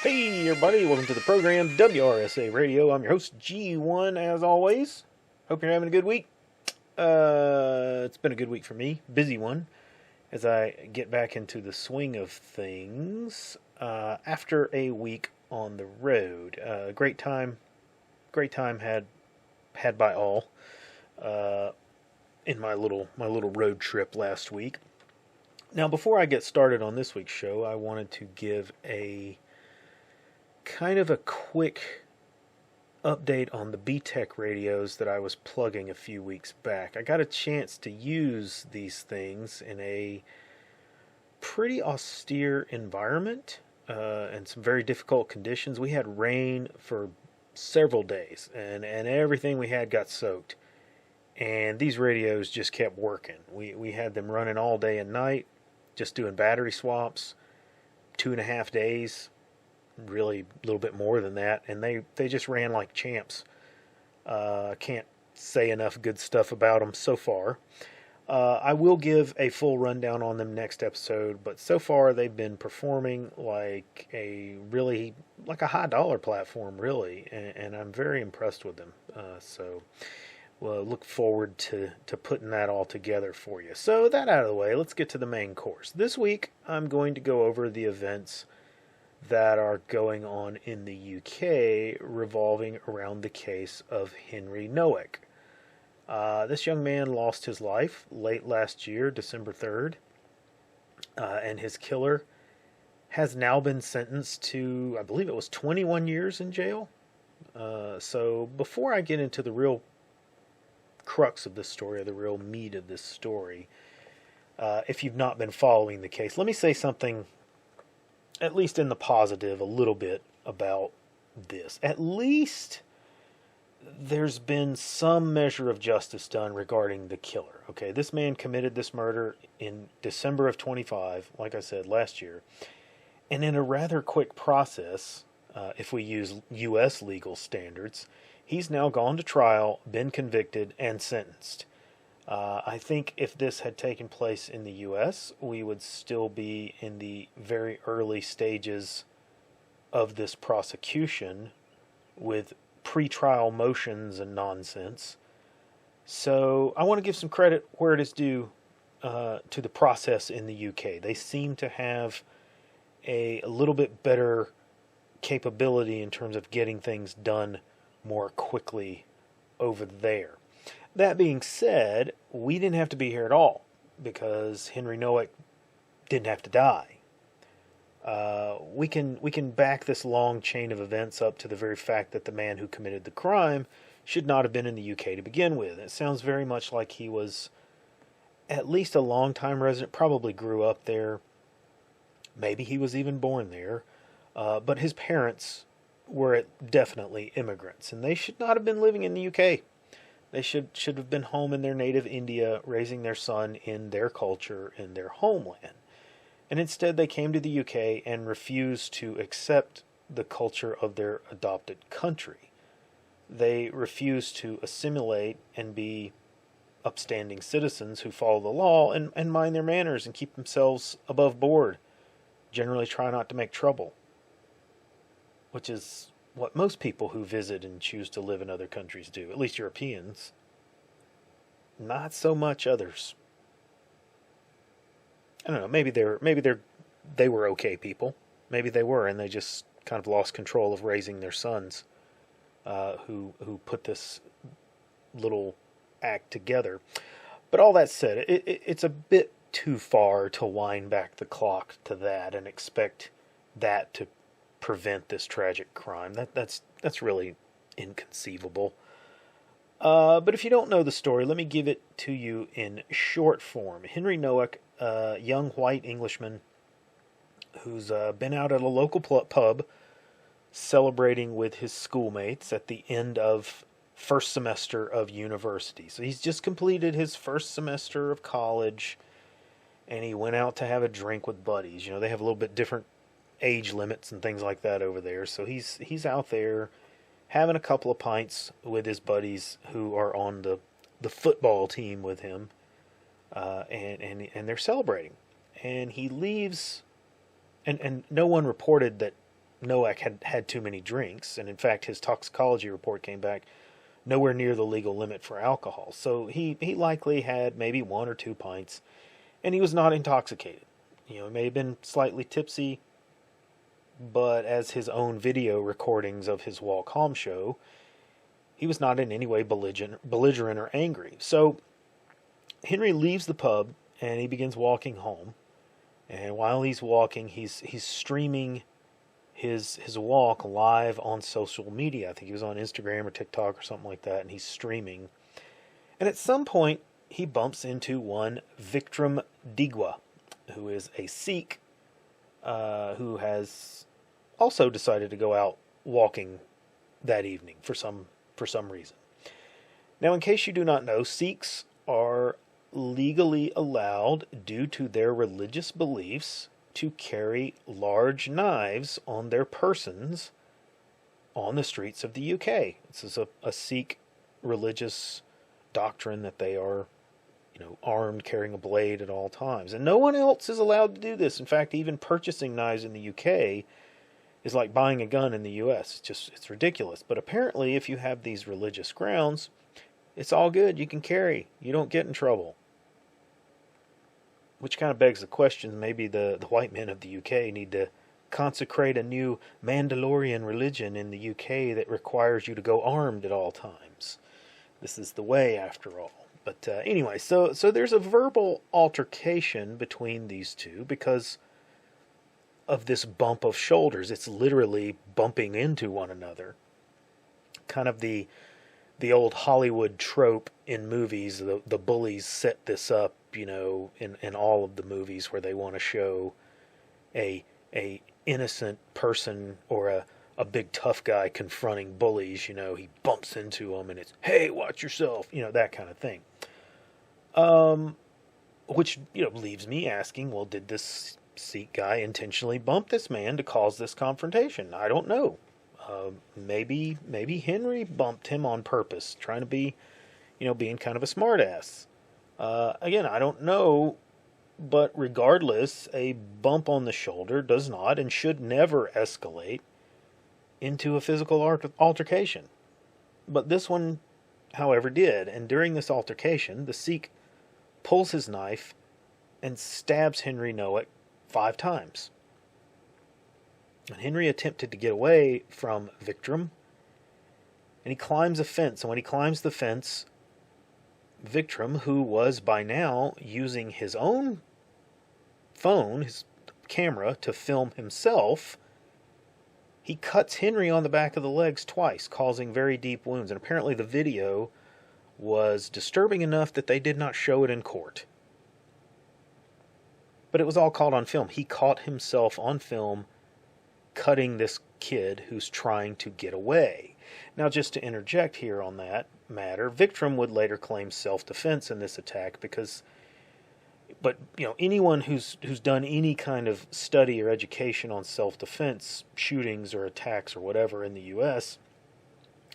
Hey everybody, welcome to the program WRSA Radio. I'm your host G1 as always. Hope you're having a good week. It's been a good week for me, busy one, as I get back into the swing of things after a week on the road. Great time had by all in my little road trip last week. Now, before I get started on this week's show, I wanted to give a kind of a quick update on the B-Tech radios that I was plugging a few weeks back. I got a chance to use these things in a pretty austere environment and some very difficult conditions. We had rain for several days, and everything we had got soaked. And these radios just kept working. We had them running all day and night, just doing battery swaps, 2.5 days. Really a little bit more than that, and they just ran like champs. Can't say enough good stuff about them so far. I will give a full rundown on them next episode, but so far they've been performing like a high dollar platform, really, and I'm very impressed with them. So we'll look forward to putting that all together for you. So that out of the way, let's get to the main course. This week I'm going to go over the events that are going on in the UK revolving around the case of Henry Nowak. This young man lost his life late last year, December 3rd, and his killer has now been sentenced to, I believe it was 21 years in jail. So before I get into the real crux of this story, or the real meat of this story, if you've not been following the case, let me say something at least in the positive, a little bit about this. At least there's been some measure of justice done regarding the killer. Okay, this man committed this murder in December of 25, like I said, last year. And in a rather quick process, if we use U.S. legal standards, he's now gone to trial, been convicted, and sentenced. I think if this had taken place in the U.S., we would still be in the very early stages of this prosecution with pretrial motions and nonsense. So I want to give some credit where it is due to the process in the UK. They seem to have a little bit better capability in terms of getting things done more quickly over there. That being said, we didn't have to be here at all because Henry Nowak didn't have to die. We can back this long chain of events up to the very fact that the man who committed the crime should not have been in the UK to begin with. It sounds very much like he was at least a long-time resident, probably grew up there. Maybe he was even born there. But his parents were definitely immigrants, and they should not have been living in the UK. They should have been home in their native India, raising their son in their culture, in their homeland. And instead they came to the UK and refused to accept the culture of their adopted country. They refused to assimilate and be upstanding citizens who follow the law and mind their manners and keep themselves above board. Generally try not to make trouble, which is what most people who visit and choose to live in other countries do, at least Europeans. Not so much others. I don't know, maybe they were okay people. Maybe they were, and they just kind of lost control of raising their sons, who put this little act together. But all that said, it's a bit too far to wind back the clock to that and expect that to prevent this tragic crime. That's really inconceivable. But if you don't know the story, let me give it to you in short form. Henry Nowak, a young white Englishman who's been out at a local pub celebrating with his schoolmates at the end of first semester of university. So he's just completed his first semester of college, and he went out to have a drink with buddies. You know, they have a little bit different age limits and things like that over there. So he's out there having a couple of pints with his buddies who are on the football team with him, and they're celebrating. And he leaves, and no one reported that Nowak had had too many drinks, and in fact his toxicology report came back nowhere near the legal limit for alcohol. So he likely had maybe 1 or 2 pints, and he was not intoxicated. He may have been slightly tipsy, but as his own video recordings of his walk home show, he was not in any way belligerent or angry. So Henry leaves the pub and he begins walking home. And while he's walking, he's streaming his walk live on social media. I think he was on Instagram or TikTok or something like that, and he's streaming. And at some point, he bumps into one Vikram Digwa, who is a Sikh who has also decided to go out walking that evening for some reason. Now, in case you do not know, Sikhs are legally allowed, due to their religious beliefs, to carry large knives on their persons on the streets of the UK. This is a Sikh religious doctrine that they are, armed, carrying a blade at all times. And no one else is allowed to do this. In fact, even purchasing knives in the UK is like buying a gun in the US. It's ridiculous. But apparently, if you have these religious grounds, it's all good. You can carry. You don't get in trouble. Which kind of begs the question, maybe the white men of the UK need to consecrate a new Mandalorian religion in the UK that requires you to go armed at all times. This is the way, after all. But anyway, so there's a verbal altercation between these two because of this bump of shoulders. It's literally bumping into one another. Kind of the old Hollywood trope in movies. The bullies set this up, in all of the movies where they want to show a innocent person or a big tough guy confronting bullies. He bumps into them and it's, hey, watch yourself, that kind of thing. Which, leaves me asking, well, did this Sikh guy intentionally bump this man to cause this confrontation? I don't know. Maybe Henry bumped him on purpose, trying to be, being kind of a smartass. Again, I don't know, but regardless, a bump on the shoulder does not and should never escalate into a physical altercation. But this one, however, did, and during this altercation, the Sikh pulls his knife and stabs Henry Nowak 5 times. And Henry attempted to get away from Vikram, and he climbs a fence. And when he climbs the fence, Vikram, who was by now using his own phone, his camera, to film himself, he cuts Henry on the back of the legs twice, causing very deep wounds. And apparently the video was disturbing enough that they did not show it in court. But it was all caught on film. He caught himself on film cutting this kid who's trying to get away. Now, just to interject here on that matter, Vikram would later claim self-defense in this attack but anyone who's done any kind of study or education on self-defense, shootings or attacks or whatever in the U.S.,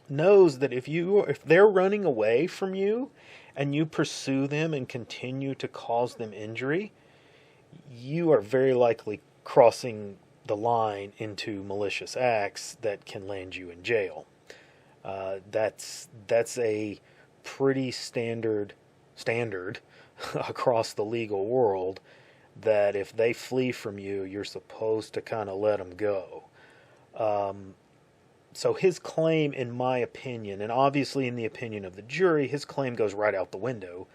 knows that if they're running away from you and you pursue them and continue to cause them injury, you are very likely crossing the line into malicious acts that can land you in jail. That's a pretty standard across the legal world, that if they flee from you, you're supposed to kind of let them go. So his claim, in my opinion, and obviously in the opinion of the jury, his claim goes right out the window.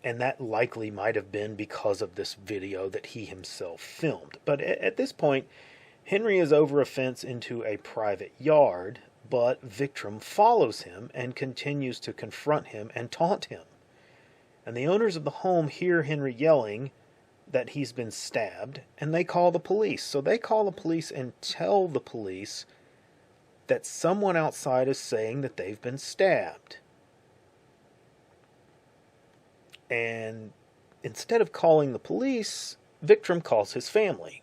And that likely might have been because of this video that he himself filmed. But at this point, Henry is over a fence into a private yard, but Vikram follows him and continues to confront him and taunt him. And the owners of the home hear Henry yelling that he's been stabbed, and they call the police. So they call the police and tell the police that someone outside is saying that they've been stabbed. And instead of calling the police, Vikram calls his family.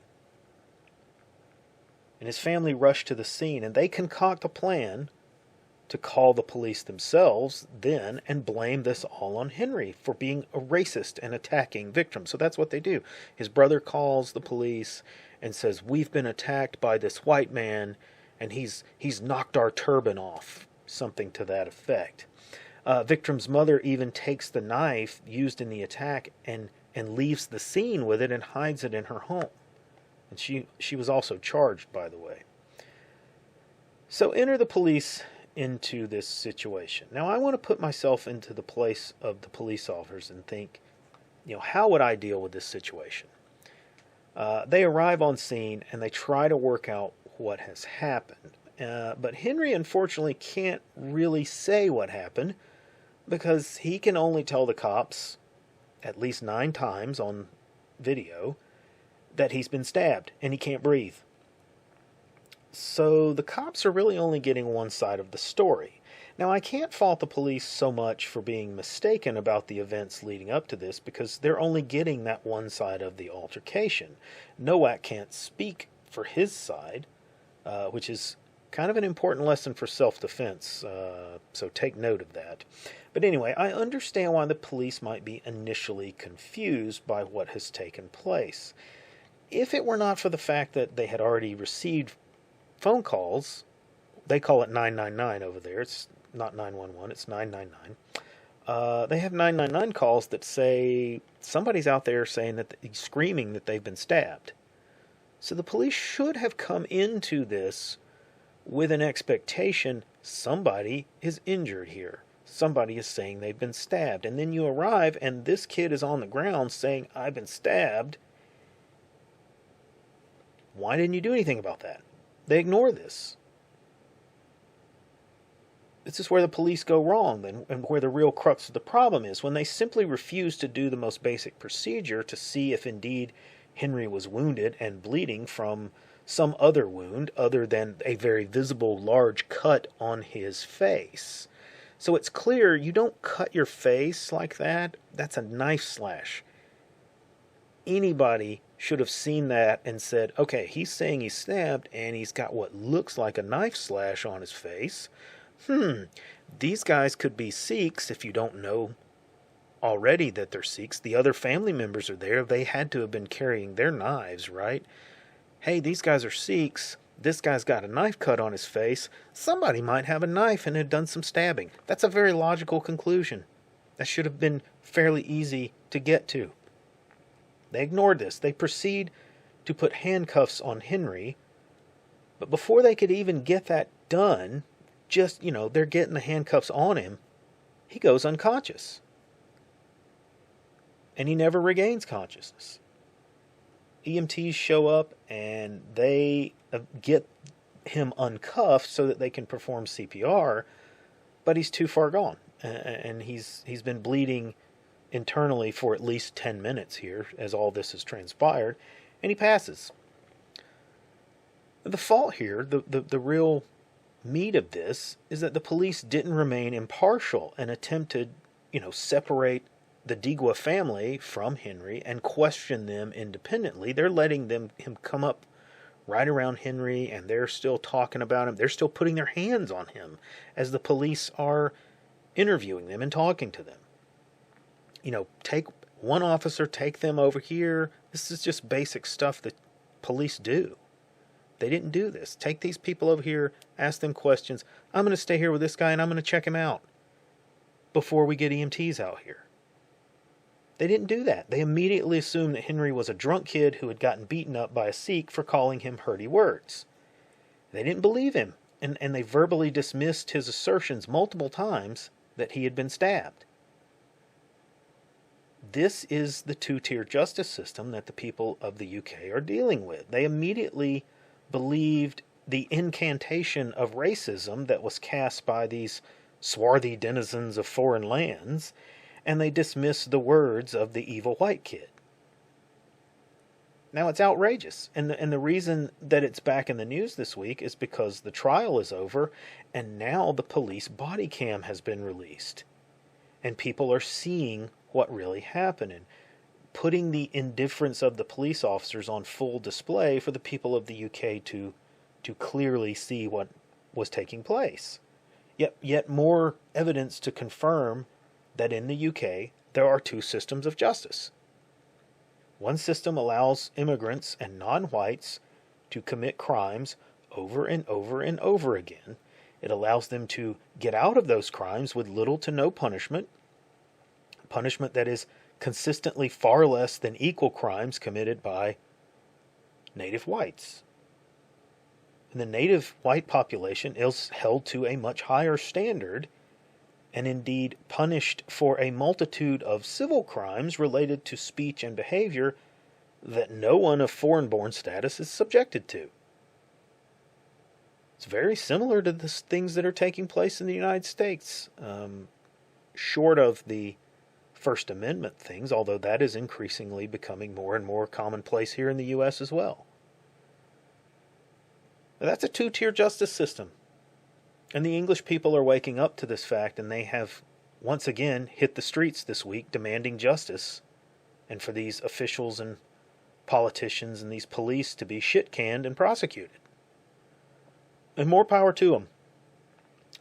And his family rush to the scene, and they concoct a plan to call the police themselves then and blame this all on Henry for being a racist and attacking Vikram. So that's what they do. His brother calls the police, and says, "We've been attacked by this white man, and he's knocked our turban off," something to that effect. Victim's mother even takes the knife used in the attack and leaves the scene with it and hides it in her home. And she was also charged, by the way. So enter the police into this situation. Now, I want to put myself into the place of the police officers and think, how would I deal with this situation? They arrive on scene and they try to work out what has happened. But Henry, unfortunately, can't really say what happened because he can only tell the cops, at least 9 times on video, that he's been stabbed and he can't breathe. So the cops are really only getting one side of the story. Now, I can't fault the police so much for being mistaken about the events leading up to this because they're only getting that one side of the altercation. Nowak can't speak for his side, which is kind of an important lesson for self-defense, so take note of that. But anyway, I understand why the police might be initially confused by what has taken place. If it were not for the fact that they had already received phone calls, they call it 999 over there, it's not 911, it's 999. They have 999 calls that say somebody's out there saying that screaming that they've been stabbed. So the police should have come into this with an expectation somebody is injured here. Somebody is saying they've been stabbed. And then you arrive and this kid is on the ground saying, "I've been stabbed." Why didn't you do anything about that? They ignore this. This is where the police go wrong and where the real crux of the problem is, when they simply refuse to do the most basic procedure to see if indeed Henry was wounded and bleeding from some other wound other than a very visible large cut on his face. So it's clear you don't cut your face like that. That's a knife slash. Anybody should have seen that and said, okay, he's saying he's stabbed and he's got what looks like a knife slash on his face. These guys could be Sikhs if you don't know already that they're Sikhs. The other family members are there. They had to have been carrying their knives, right? Hey, these guys are Sikhs. This guy's got a knife cut on his face. Somebody might have a knife and had done some stabbing. That's a very logical conclusion. That should have been fairly easy to get to. They ignored this. They proceed to put handcuffs on Henry. But before they could even get that done, they're getting the handcuffs on him, he goes unconscious. And he never regains consciousness. EMTs show up and they get him uncuffed so that they can perform CPR, but he's too far gone. And he's been bleeding internally for at least 10 minutes here as all this has transpired, and he passes. The fault here, the real meat of this, is that the police didn't remain impartial and attempted, separate the Digwa family from Henry and question them independently. They're letting him come up right around Henry, and they're still talking about him. They're still putting their hands on him as the police are interviewing them and talking to them. Take one officer, take them over here. This is just basic stuff that police do. They didn't do this. Take these people over here, ask them questions. I'm going to stay here with this guy and I'm going to check him out before we get EMTs out here. They didn't do that. They immediately assumed that Henry was a drunk kid who had gotten beaten up by a Sikh for calling him hurty words. They didn't believe him, and they verbally dismissed his assertions multiple times that he had been stabbed. This is the two-tier justice system that the people of the UK are dealing with. They immediately believed the incantation of racism that was cast by these swarthy denizens of foreign lands, and they dismissed the words of the evil white kid. Now, it's outrageous, and the reason that it's back in the news this week is because the trial is over, and now the police body cam has been released, and people are seeing what really happened, and putting the indifference of the police officers on full display for the people of the UK to clearly see what was taking place. Yet more evidence to confirm that in the UK there are two systems of justice. One system allows immigrants and non-whites to commit crimes over and over and over again. It allows them to get out of those crimes with little to no punishment that is consistently far less than equal crimes committed by native whites. And the native white population is held to a much higher standard and indeed punished for a multitude of civil crimes related to speech and behavior that no one of foreign-born status is subjected to. It's very similar to the things that are taking place in the United States, short of the First Amendment things, although that is increasingly becoming more and more commonplace here in the U.S. as well. Now, that's a two-tier justice system. And the English people are waking up to this fact, and they have once again hit the streets this week demanding justice, and for these officials and politicians and these police to be shit-canned and prosecuted. And more power to them.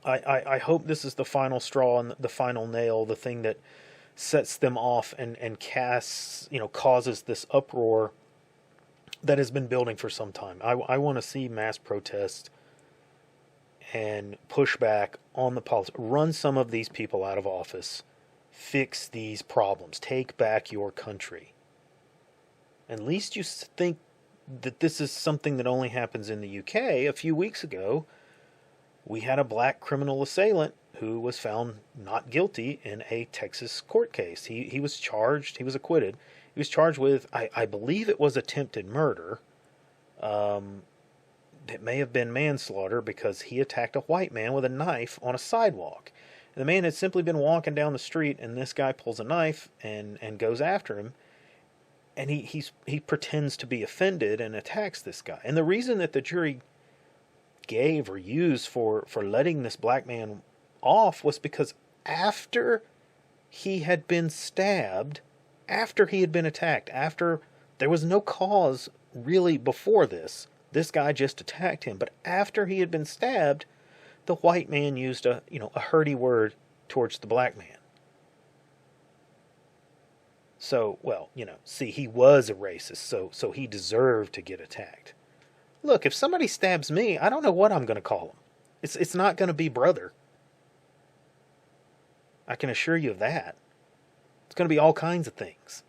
I hope this is the final straw and the final nail, the thing that sets them off and causes this uproar that has been building for some time. I want to see mass protest and push back on the politics. Run some of these people out of office. Fix these problems. Take back your country. At least you think that this is something that only happens in the UK. A few weeks ago, we had a black criminal assailant who was found not guilty in a Texas court case. He was charged. He was acquitted. He was charged with, I believe it was attempted murder. It may have been manslaughter because he attacked a white man with a knife on a sidewalk. And the man had simply been walking down the street, and this guy pulls a knife and goes after him. And he pretends to be offended and attacks this guy. And the reason that the jury gave or used for letting this black man off was because after he had been stabbed, after he had been attacked, after there was no cause really before this guy just attacked him. But after he had been stabbed, the white man used a hurty word towards the black man. So, he was a racist, so he deserved to get attacked. Look, if somebody stabs me, I don't know what I'm going to call him. It's not going to be brother. I can assure you of that. It's going to be all kinds of things.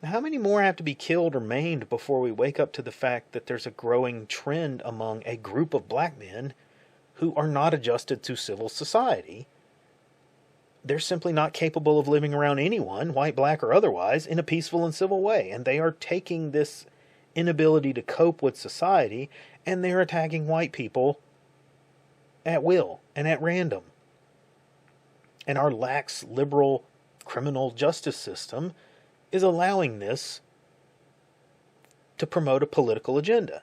Now, how many more have to be killed or maimed before we wake up to the fact that there's a growing trend among a group of black men who are not adjusted to civil society? They're simply not capable of living around anyone, white, black, or otherwise, in a peaceful and civil way. And they are taking this inability to cope with society, and they're attacking white people at will and at random. And our lax, liberal criminal justice system is allowing this to promote a political agenda.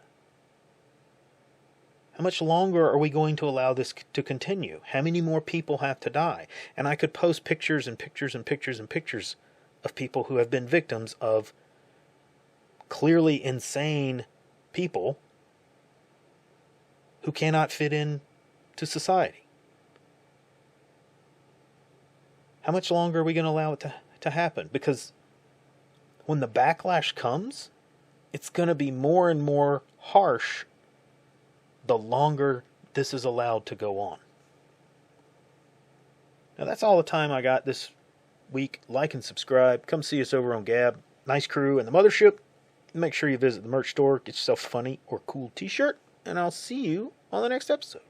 How much longer are we going to allow this to continue? How many more people have to die? And I could post pictures and pictures and pictures and pictures of people who have been victims of clearly insane people who cannot fit in to society. How much longer are we going to allow it to happen? Because when the backlash comes, it's going to be more and more harsh the longer this is allowed to go on. Now, that's all the time I got this week. Like and subscribe. Come see us over on Gab. Nice crew and the mothership. Make sure you visit the merch store. Get yourself a funny or cool t-shirt. And I'll see you on the next episode.